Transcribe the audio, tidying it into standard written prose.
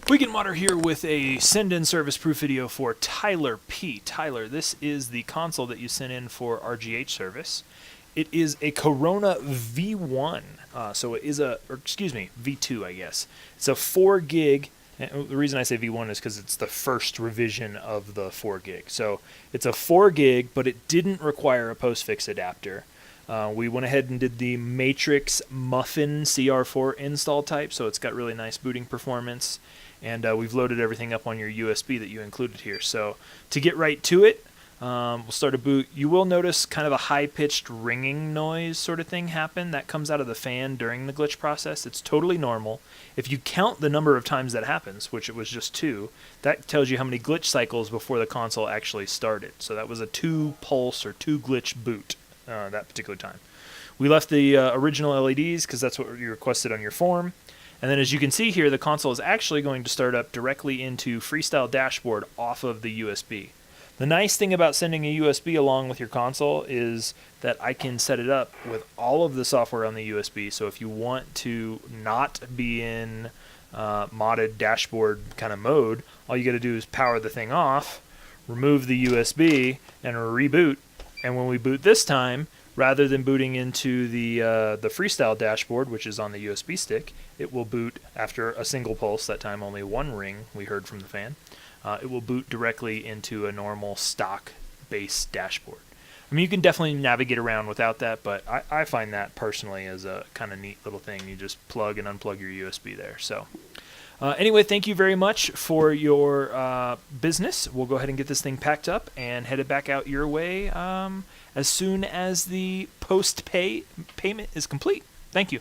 Wigan Modder here with a send-in service proof video for Tyler P. Tyler, this is the console that you sent in for RGH service. It is a Corona V1, so it is V2, I guess. It's a 4 gig. And the reason I say V1 is because it's the first revision of the 4 gig. So it's a 4 gig, but it didn't require a postfix adapter. We went ahead and did the Matrix Muffin CR4 install type, so it's got really nice booting performance. And we've loaded everything up on your USB that you included here. So to get right to it, we'll start a boot. You will notice kind of a high-pitched ringing noise sort of thing happen. That comes out of the fan during the glitch process. It's totally normal. If you count the number of times that happens, which it was just 2, that tells you how many glitch cycles before the console actually started. So that was a 2-pulse or 2-glitch boot that particular time. We left the original LEDs because that's what you requested on your form. And then as you can see here, the console is actually going to start up directly into Freestyle Dashboard off of the USB. The nice thing about sending a USB along with your console is that I can set it up with all of the software on the USB. So if you want to not be in modded dashboard kind of mode, all you got to do is power the thing off, remove the USB, and reboot. And when we boot this time, rather than booting into the Freestyle dashboard, which is on the USB stick, it will boot after a single pulse, that time only 1 ring we heard from the fan. It will boot directly into a normal stock base dashboard. I mean, you can definitely navigate around without that, but I find that personally as a kind of neat little thing. You just plug and unplug your USB there. So anyway, thank you very much for your business. We'll go ahead and get this thing packed up and head it back out your way as soon as the post-payment is complete. Thank you.